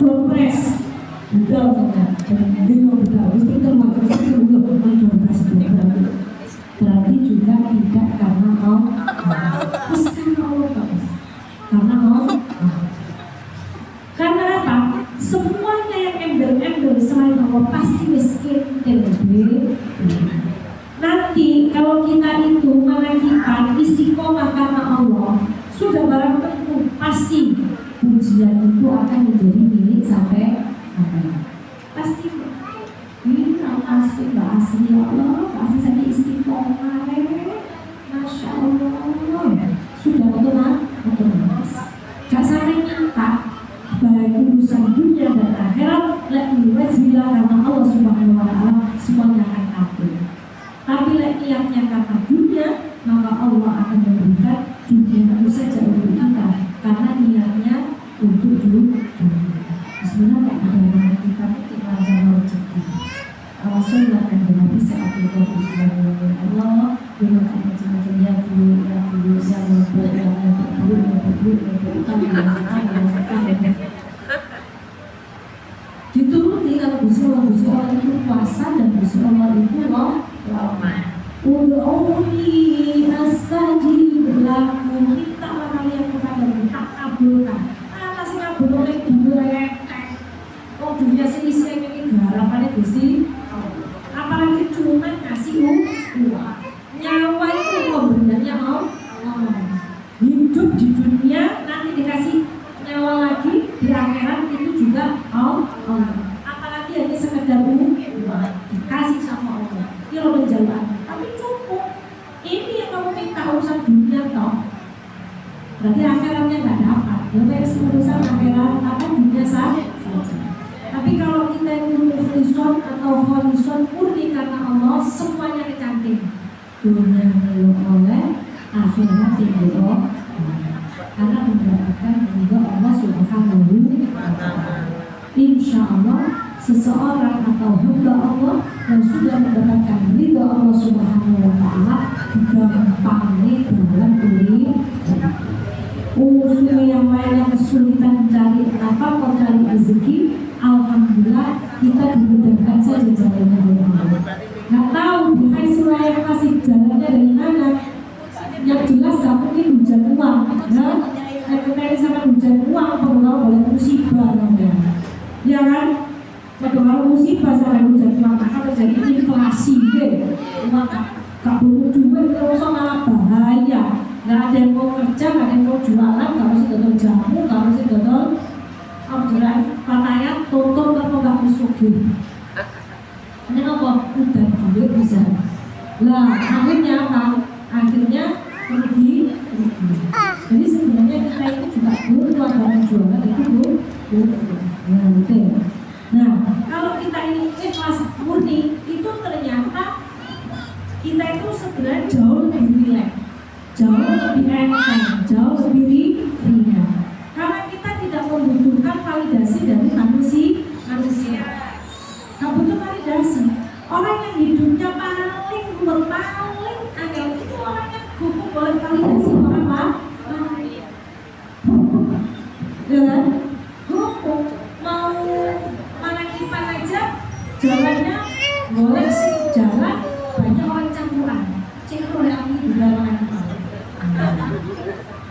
Dompres budal saja, bingung budal, mesti termasuk itu dompres budal. Berarti juga tidak karena Allah, terus karena Allah, karena Allah. Karena apa? Semuanya yang embel-embel selain Allah pasti miskin dan lebih. Nanti kalau kita itu mengakibat istiqomah karena Allah, sudah barang tentu pasti pujian itu akan menjadi milik sampai pasti. Ini pasti Mbak Asri, ya Allah, pasti saya istiqomah, Masya Allah, sudah otomatis. Gak sampai minta baik urusan dunia dan akhirat, lek wajiblah karena Allah Subhanahu Wa Taala semuanya akan atur. Tapi lek niatnya karena dunia, maka Allah akan memberikan dunia itu saja untuk kita, karena niatnya untuk dunia. Sebenarnya ada kita tinggal jalan rezeki. Rasulullah kan Nabi saat itu Allah dengan macam-macam yang dulu yang dituruti. Kalau Gusti Allah itu puasa dan Gusti Allah itu lama. Ud'uuni astajib lakum, mintalah kalian kepadaku tak kabulkan. Atas ngabul oleh oh dunia seisi ini garapannya Gusti, apalagi cuma ngasih uang. Nyawa itu pemberiannya Allah. Hidup di dunia nanti dikasih nyawa lagi, di akhirat itu juga Allah. Apalagi hanya sekedar uang dikasih sama Allah. Itu menjawab. Tapi cukup. Ini yang kamu minta urusan dunia toh. Berarti akhiratnya nggak dapat. Jadi urusan akhirat apa dunia saja. Tapi kalau kita itu muflison atau kholison murni karena Allah, semuanya kecanting. Dunia milik oleh, akhirat milik Allah. Karena mendapatkan ridho Allah Subhanahu wa Ta'ala. Insya Allah seseorang atau hamba Allah yang sudah mendapatkan ridho Allah Subhanahu wa Ta'ala gampangnya dalam urusan yang lainnya kesulitan cari apa kok cari rezeki. Alhamdulillah kita dimudahkan saja jalannya oleh Allah. Nggak tahu di hai Suraya kasih jalannya dari mana. Yang jelas gak mungkin hujan uang, ya. Kita sama hujan uang pengaruh oleh musibah, ya kan? Pengaruh musibah sama hujan uang akan terjadi inflasi, uang gak butuh duit terus malah bahaya. Nggak ada yang mau kerja, nggak ada yang mau jualan, nggak harus dodol jamu, nggak harus dodol pakaian, tutup atau nggak musuhi. Ini apa? Udah duit bisa. Lah akhirnya apa? Akhirnya rugi. Jadi sebenarnya kita itu juga butuh barang jualan itu butuh. Nah kalau kita ini ikhlas murni itu ternyata kita itu sebenarnya jauh lebih rileks, jauh lebih enteng, jauh lebih ringan. Karena kita tidak membutuhkan validasi dari manusia. Gak butuh validasi. Orang yang hidupnya paling angel itu orang yang butuh boleh validasi orang lain. Ya kan? Mau mana kipan aja jalannya boleh sih jalan banyak orang campuran. Cek oleh aku di dalam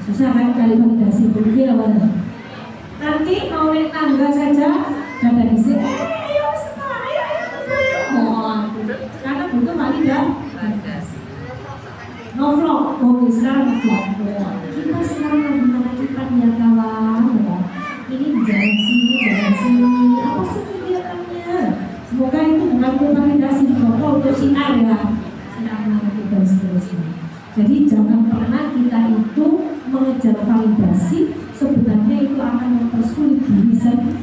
susah kan kali validasi begitu ya Bang. Nanti mau naik tangga saja ada di sini. Ayo karena butuh validasi. Ngevlog, sekarang ngevlog. Kita sekarang lagi mana kita ya kawan. Ini jalan sini. Apa sih kegiatannya? Semoga itu bukan validasi foto untuk sinar ya. Sinar nanti dan seterusnya. Jadi jangan pernah kita itu mengejar validasi, sebenarnya itu akan mempersulit diri sendiri.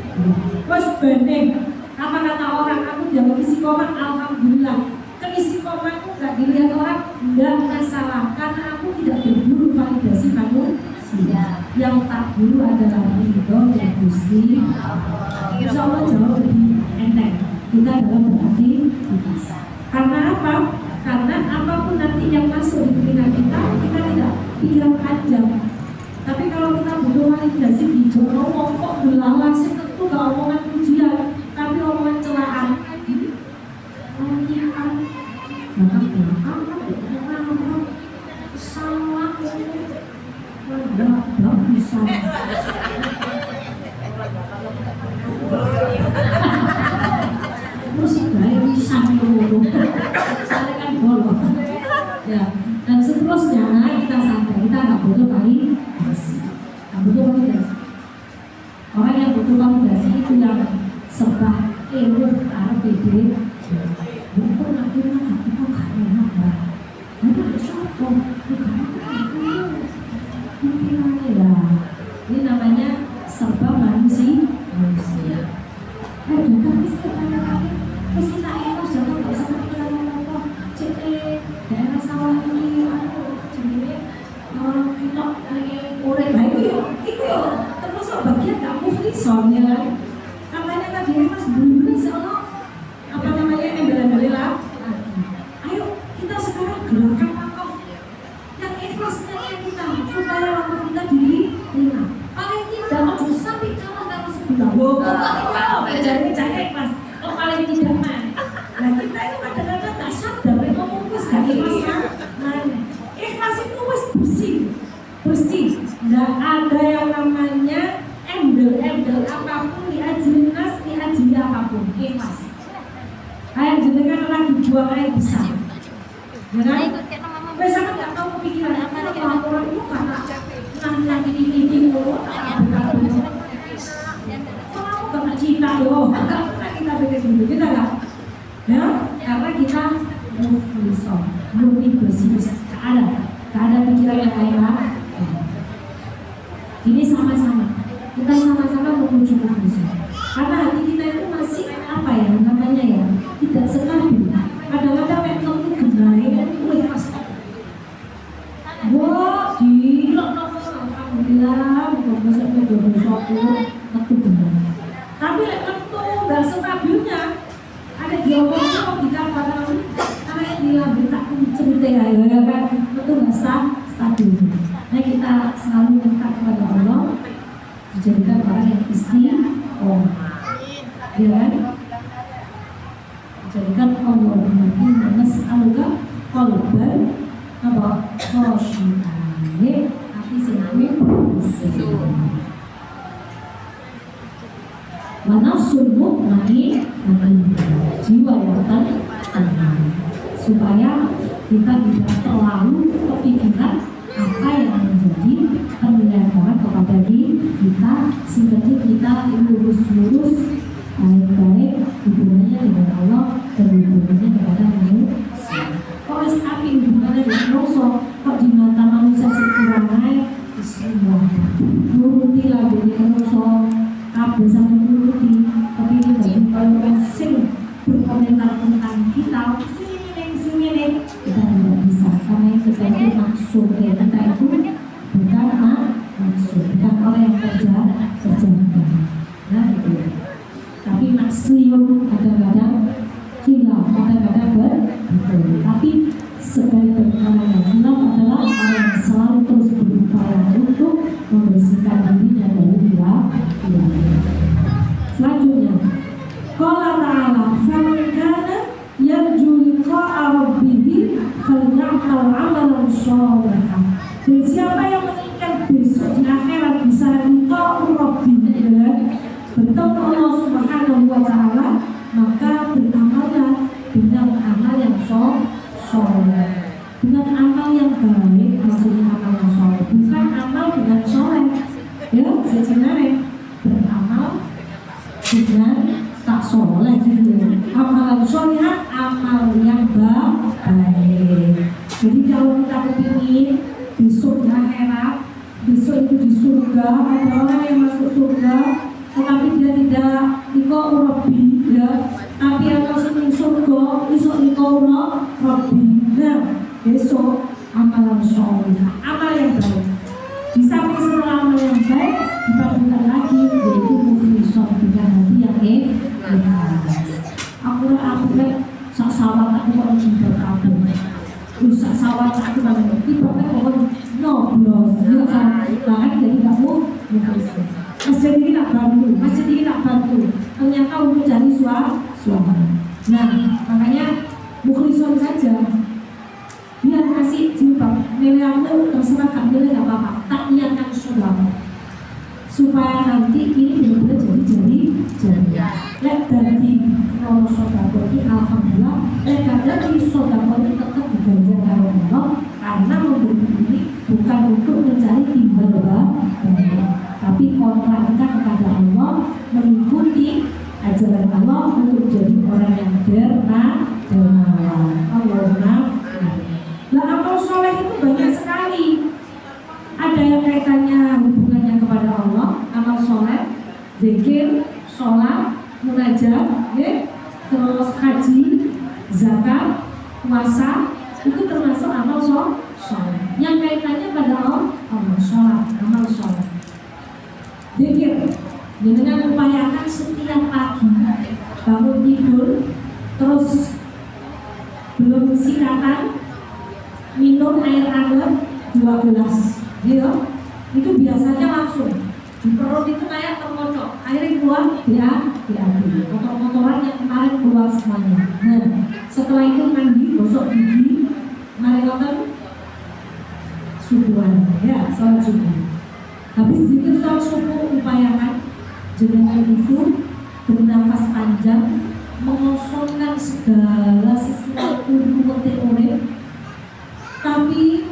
Wes bening, apa kata orang, aku jago istiqomah, alhamdulillah. Keistiqomahku gak dilihat orang, enggak masalah, karena aku tidak berburu validasi manusia. Yang tak buru adalah ridho dan Gusti. Insya Allah jauh lebih enteng kita dalam beraktivitas. Karena apa? Karena apapun nanti yang masuk di pikiran kita tidak pikiran panjang. Tapi kalau kita butuh validasi di ngomong kok belalang sih tentu gak ngomong Terus baik pisang dulu, saya kan bolong. Ya, dan seterusnya kita sampai kita nggak butuh validasi, nggak butuh validasi. Orang yang butuh validasi itu yang serba RPD. Bukan akhirnya kita nggak enak lah. Nanti ada siapa? Pikirannya lah. Ini namanya serba manusia. Tapi terus kita enak jangan nggak usah pikiran apa. Daerah sawah ini jenisnya kita urip baik itu ya termasuk bagian nggak muflison ya kan. Katanya tadi Mas Budi soalnya apa namanya embel-embel lah. Ayo kita sekarang gerakan wakaf yang ikhlasnya kita supaya wakaf kita diterima. Paling tidak harus sampai kalah dalam sebulan. Jadi Mas, oh paling tidak man. Nah kita itu kadang-kadang tak sadar, ngomong terus gak ikhlas kan? Nah, ikhlas itu wes bersih. Nggak ada yang namanya embel-embel apapun di ajinas, di ajili apapun, ikhlas. Kayak jenengan lagi buang air besar, ya kan? Wes sama nggak tahu kepikiran apa orang itu karena nah ini mulu, kalau kena cinta loh, nggak pernah kita pikir dulu, kita nggak, ya? Karena kita belum bersih, nggak ada pikiran yang lain lah. Ini sama-sama, kita sama-sama menuju ke bersih. Karena hati kita itu masih apa ya namanya ya, tidak stabil. Kadang-kadang memang itu genai, itu ikhlas. Wah, gila, alhamdulillah, bukan bisa itu benar. Tapi itu nggak stabilnya. Ada jawabannya kok di kamar karena dia minta cerita ya kan, itu nggak stabil. Nah kita selalu minta kepada Allah dijadikan orang yang istiqomah, ya kan? Jadikan Allah nanti nas'aluka qalban apa khosyi'an hati sing wa nafsul mutmain jiwa yang tenang, supaya kita tidak terlalu kepikiran apa yang menjadi penilaian orang kepada kita, sehingga kita lurus baik-baik hubungannya dengan Allah dan hubungannya kepada manusia. Kalau api hubungannya dengan manusia, kok di mata manusia sekurangai semua nuruti lah jadi manusia kabeh sama nuruti, tapi ini bagi kalau sing berkomentar tentang kita sini kita tidak bisa, karena yang kita itu maksud kita itu bukan maksud, bukan orang yang kerja. Nah itu ya. Tapi maksium kadang-kadang hilang, kadang-kadang betul. Tapi sebaik orang yang hilang adalah orang yang selalu terus berupaya untuk membersihkan dirinya dari hilang. Selanjutnya, qala ta'ala faman kana yarju liqa'a rabbih faly'amal 'amalan shalihan. Dan siapa yang menginginkan besok di akhirat bisa liqa'u rabbih, bertemu Allah Subhanahu wa ta'ala, maka beramallah dengan amal yang soleh, dengan amal yang baik. Maksudnya amal yang soleh bukan amal dengan soleh, ya sebenarnya beramal dengan tak soleh gitu. Amal soleh amal yang baik. Jadi kalau kita kepingin besok di akhirat, besok itu di surga, ada orang yang masuk surga tetapi dia tidak iko Rabbi, ya, tapi yang masuk di surga besok iko Rabbi. Nah besok amalan soleh, amal yang baik. Di samping setelah amal yang baik dipadukan lagi yaitu muflison, dengan hati yang ikhlas. Aku sak sawat aku kok cinta kabeh. Rusak sawat aku kan tiba-tiba kok nyoblos, ya kan? Bahkan jadi kamu muflison. Masjid ini tak bantu, ternyata untuk cari suami. Nah, makanya mukhlison saja. Biar kasih jilbab, nilai aku terserah gak nilai gak apa-apa. Tak niatkan suami supaya nanti ini benar-benar jadi sedekah itu tetap diganjar oleh Allah karena memberi ini bukan untuk mencari timbal balik, tapi kontrak kita kepada Allah mengikuti ajaran Allah untuk jadi orang yang dermawan. Allahumma. Nah, amal soleh itu banyak sekali. Ada yang kaitannya hubungannya kepada Allah, amal soleh, zikir, sholat, munajat, terus haji, zakat, puasa, itu termasuk amal soleh. Yang kaitannya pada Allah, sholat, amal soleh. Zikir, dengan upayakan setiap pagi bangun tidur, terus belum sikatan minum air hangat 2 gelas, gitu. Itu biasanya langsung di perut itu kayak termocok, airnya keluar, diambil kotor-kotoran yang kemarin keluar semuanya. Nah, setelah itu mandi, gosok gigi, mari nonton subuhan, ya, sholat subuh. Habis zikir sholat subuh, upayakan dengan itu bernafas panjang, mengosongkan segala sesuatu urut-urut, tapi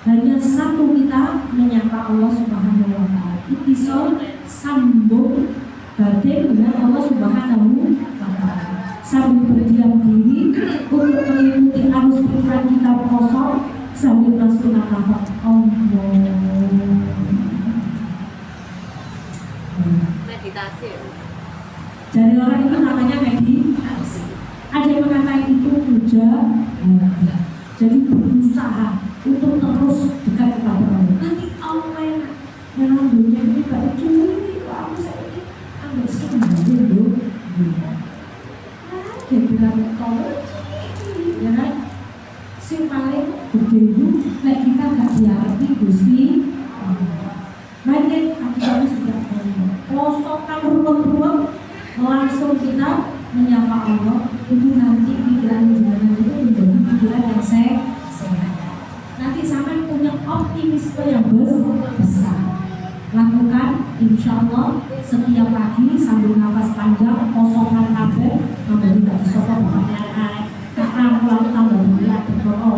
hanya satu kita menyapa Allah Subhanahu wa Ta'ala. Itisol sambung batin dengan Allah Subhanahu wa Ta'ala. Sambil berdiam diri untuk mengikuti arus pikiran kita kosong sambil masuk nafas Allah. Meditasi. Dari orang itu namanya meditasi. Ada yang mengatakan itu puja. Jadi berusaha untuk terus dekat kepada Allah. Nanti Allah yang dunia ini gak curi, aku saya ini ambil sembunyi dulu. Dia bilang kalau ya kan, si paling gede itu, nek kita gak diarti Gusti. Banyak aku sudah kosongkan ruang-ruang, langsung kita menyapa Allah. Itu nanti pikiran jenengan itu menjadi pikiran yang sehat. Nanti sampai punya optimisme yang besar. Lakukan, insya Allah setiap pagi sambil nafas panjang, kosongkan kabel, tambah tidak disokong pertanyaan. Karena pulang tambah berat, berdoa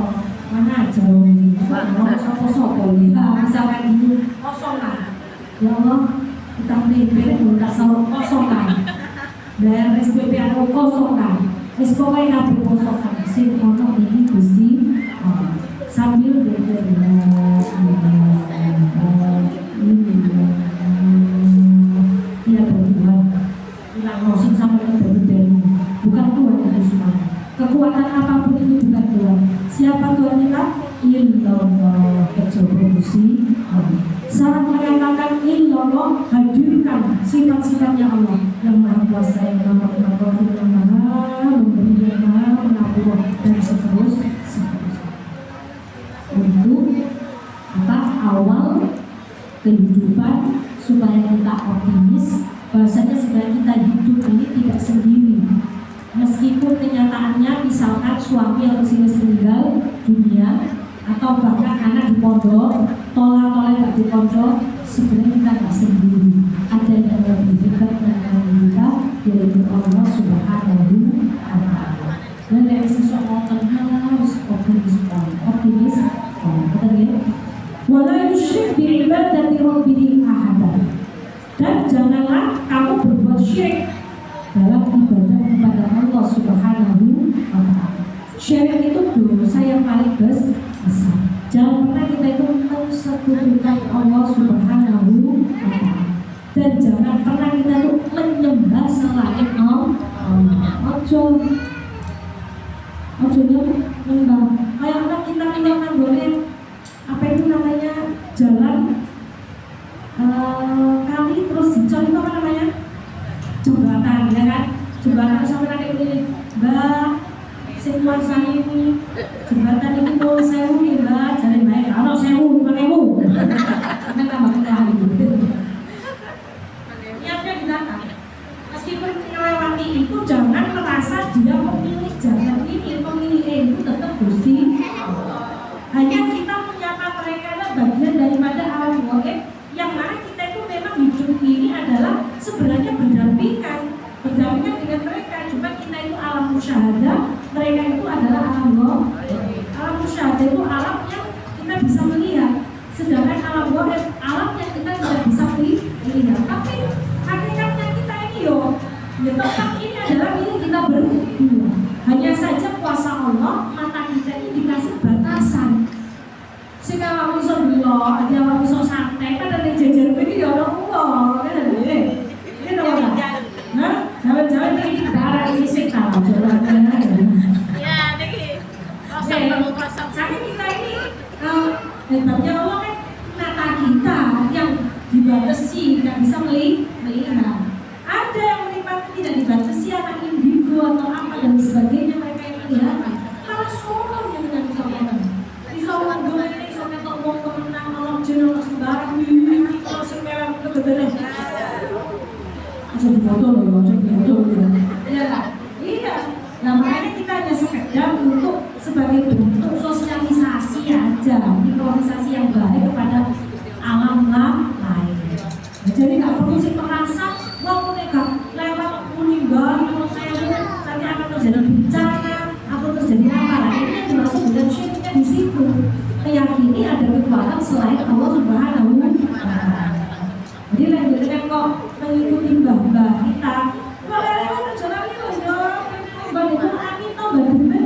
mana jauh, mana sopo-sopo, misalkan itu kosongkan. Ya Allah, kita beli tak selalu kosongkan. Dan SPP ada kosongkan. Pokoknya kabel kosongkan. Sing ono ini Gusti sambil berdoa dia bertuhan bilang Rosin sampai berdoa bukan Tuhan itu semua. Kekuatan apapun itu bukan Tuhan. Siapa Tuhan kita? Illallah kecoba Gusti. Syarat mengatakan illallah, hadirkan sifat-sifatnya Allah yang maha kuasa, yang maha pengatur, yang maha memberi, yang maha mengatur, dan seterusnya. Untuk apa? Awal kehidupan supaya kita optimis bahwasanya sebenarnya kita hidup ini tidak sendiri. Meskipun kenyataannya misalkan suami harus meninggal dunia atau bahkan anak di pondok, tolak-tolak gak di pondok, sebenarnya kita gak sendiri. Ada yang lebih dekat dengan kita, yaitu Allah Subhanahu wa Ta'ala. Dan dari seseorang harus optimis, betul ya? Wala yusyrik bi'ibadati rabbih ahadan. Dan janganlah kamu berbuat syirik dalam ibadah kepada Allah Subhanahu wa Ta'ala. Syirik itu dosa yang paling besar. Jangan pernah kita itu mensekutukan Allah Subhanahu wa Ta'ala. Dan jangan pernah kita itu menyembah selain Allah. Ojo nyembah. Kayak orang kita meninggalkan boleh apa itu namanya jalan kali terus dicor itu apa namanya? Jembatan, ya kan? Jembatan sampai nanti ini Mbak situasi ini jembatan ini mau sewu nih Mbak, jadi baik kalau sewu 5.000 kita tambah lagi niatnya kita meskipun melewati itu jangan merasa dia memilih jalan ini, memilih itu tetap Gusti. Hanya kita menyapa mereka adalah bagian daripada alam gaib yang mana kita itu memang hidup ini adalah sebenarnya berdampingan dengan mereka, cuma kita itu alam musyahadah mereka itu adalah alam goib. Alam musyahadah itu alam yang kita bisa melihat, sedangkan alam goib alam yang kita tidak bisa melihat. Tapi hakikatnya kita ini tetap ini adalah milik kita berdua. Hanya saja kuasa Allah, mata kita ini dikasih batasan. Sehingga kamu bisa bilang, ada kamu bisa santai, kan ada jajar begini ya orang uang, kan ada ini tahu nggak? Nah, jalan-jalan ini darah ini sih tahu jalan-jalan. Ya, nih. Kosong. Tapi kita ini hebatnya Allah kan mata kita yang dibatasi, nggak bisa melihat. Ada yang menikmati tidak dibatasi, anak indigo atau apa dan sebagainya, mereka yang melihat. Malah soal yang tidak bisa melihat. Bisa ngomong ini, bisa ngetok ngomong temenang, nolong jenol sembarang, kalau sembarang itu betul. Jadi foto loh, jadi foto loh. Iya kan? Iya. Nah makanya kita hanya sekedar untuk sebagai bentuk sosialisasi aja, improvisasi yang baik kepada alam lain. Jadi nggak perlu sih merasa, wah mereka lewat meninggal, kalau saya nanti akan terjadi bencana, atau terjadi apa? Nah ini yang dimaksud dengan syiriknya di situ. Meyakini ada kekuatan selain Allah Subhanahu wa Ta'ala. Jadi lanjutkan kok mengikuti mbah-mbah kita. Kalau lewat jalan itu ya, mbah itu angin atau badumpen,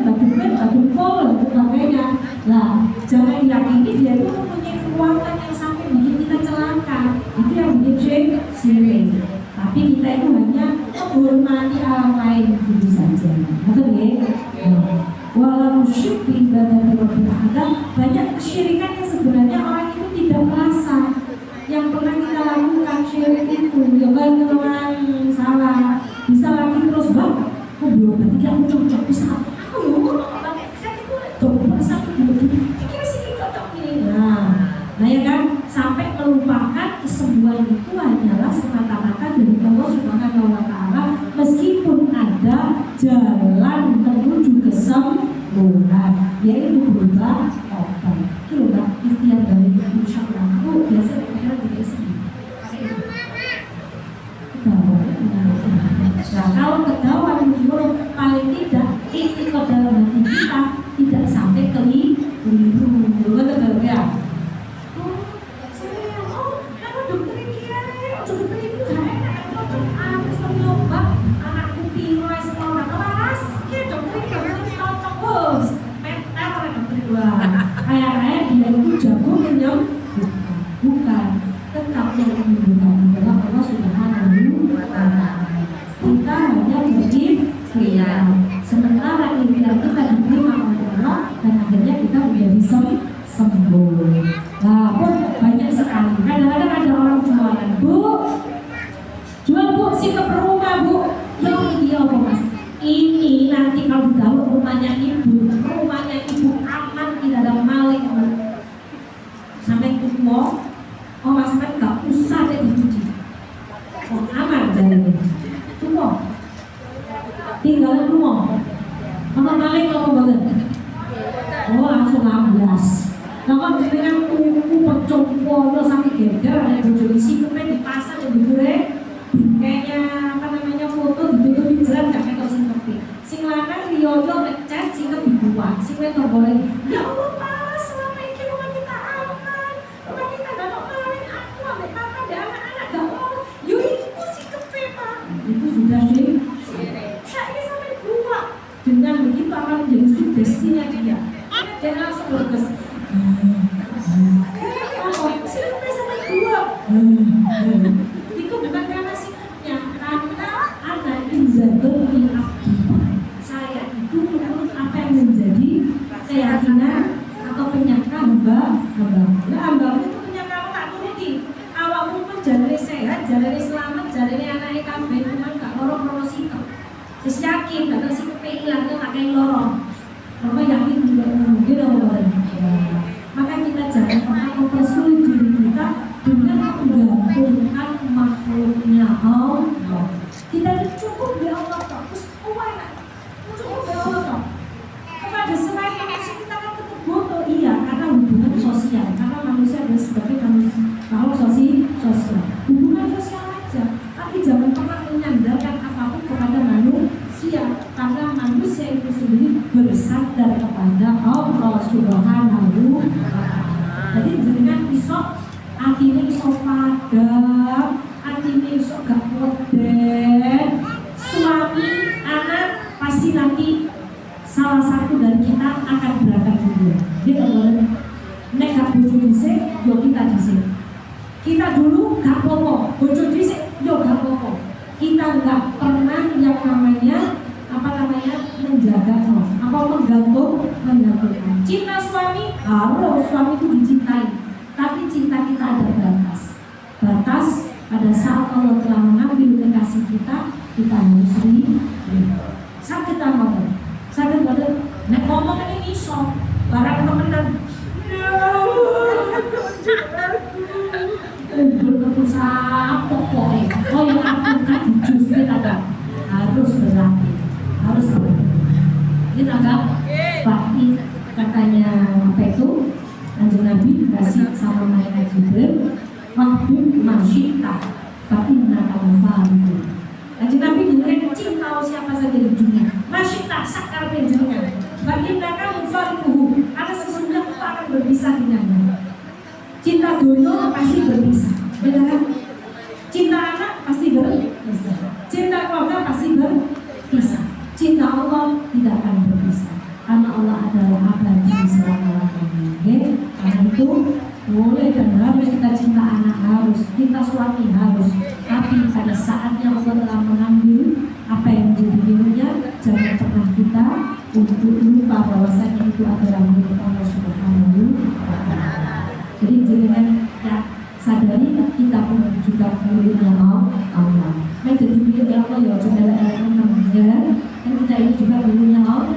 dan sebagainya. Nah, jangan diyakini dia itu mempunyai kekuatan yang sampai bikin kita celaka. Itu yang bikin syirik. Tapi kita itu hanya menghormati alam lain gitu saja. Betul ya? Walau musyrik ibadah ada banyak kesyirikan yang sebenarnya orang itu tidak merasa. Yang pernah kita lakukan syirik itu, ya kan teman salah, bisa lagi terus bang, berarti kamu cocok bisa, aku saya itu dokter satu kira sih cocok ini. Nah ya kan, sampai melupakan kesembuhan itu hanyalah semata-mata dari Allah Subhanahu wa Ta'ala, meskipun ada jalan menuju kesembuhan, yaitu berupa obat. Itu loh ikhtiar dari insya Allah. Aku biasa dari sini. Nah kalau ketahuan buruk, paling tidak itikad dalam hati kita tidak sampai keliru. Betul ya? Kayak dia itu jago menyembuhkan, bukan, tetap yang menyembuhkan adalah Allah Subhanahu wa Ta'ala. Kita hanya berikhtiar, sementara ikhtiar kita diterima oleh Allah dan akhirnya kita menjadi sembuh. Nah pun banyak sekali. Kadang-kadang ada orang jualan, jual bu, sikap rumah bu, ya apa mas? Ini nanti kalau di dalam rumahnya ibu aman, tidak ada maling. Sampai tua, mas kan nggak usah deh dicuci. Aman jadi tua, tinggal rumah. Apa maling kamu banget? Langsung 16. Kalau dengan kuku pecongko sampai geger, ada baju isi kepen dipasang di bure, kayaknya apa namanya foto ditutupi jerat gak ketok singkepi. Sing lanang riyoyo ngecat singkep dibuang, sing wedok boleh. Ya Allah mas, selama ini rumah kita aman, rumah kita gak mau maling, aku ambek papa ada anak-anak gak mau. Yuk itu singkepi pak. Itu sudah sih. Saya sampai buang. Dengan begitu akan menjadi sugestinya dia. Dia langsung berges. Singkepi sampai buang. Itu bukan karena sikapnya, karena ada inzadul min abdi. Saya itu menurut apa yang menjadi keyakinan atau penyangka hamba. Nah hamba itu penyangka tak turuti. Awakmu pun jalane sehat, jalane selamat, jalane anake kabeh, cuman gak loro-loro sikap. Terus yakin bakal sikapnya hilang tuh tak kayak loro. Bapak yakin juga mungkin orang. Maka kita jangan pernah mempersulit diri kita dengan menggantungkan makhluknya Allah. Kita cukup di Allah toh, terus enak, cukup di Allah toh. Kepada selain manusia kita kan tetap butuh, iya, karena hubungan sosial, karena manusia adalah sebagai manusia, kalau sosial, hubungan sosial aja. Tapi jangan pernah menyandarkan apapun kepada manusia, karena manusia itu sendiri bersandar kepada Allah Subhanahu wa Ta'ala. Jadi jenengan iso atine iso padam, atine iso gak weden. Suami, anak pasti nanti salah satu dari kita akan berangkat dulu. Kita boleh nek gak bojo dhisik, yo kita dhisik. Kita dulu gak apa-apa, bojo dhisik yo gak apa-apa. Kita nggak pernah yang namanya menjaga menggantungkan. Cinta suami harus suami itu dicintai, tapi cinta kita ada batas pada saat Allah telah mengambil kekasih kita harus sakit banget nek ngomong ini iso barang temenan oh yang aku kan justru ada harus berlatih, harus berlatih. Ini agak Fakti katanya apa itu Kanjeng Nabi dikasih sama malaikat Jibril waktu masyita tapi nakal itu. Kanjeng Nabi dengerin cinta siapa saja di dunia masyita sakar penjenengan bagi nakal itu karena sesungguhnya kita akan berpisah dengannya. Cinta dunia pasti berpisah, benar kan? Cinta anak pasti berpisah, cinta keluarga pasti berpisah, cinta Allah tidak akan berpisah karena Allah adalah abadi selama-lamanya. Karena itu boleh dan harus kita cinta anak, harus cinta suami, harus, tapi pada saatnya Allah telah mengambil apa yang menjadi miliknya, jangan pernah kita untuk lupa bahwasanya itu adalah milik Allah Subhanahu wa Ta'ala. Jadi jangan ya, sadari kita pun juga miliknya Allah. Jadi milik Allah ya, saudara ya, kan kita ini juga miliknya Allah.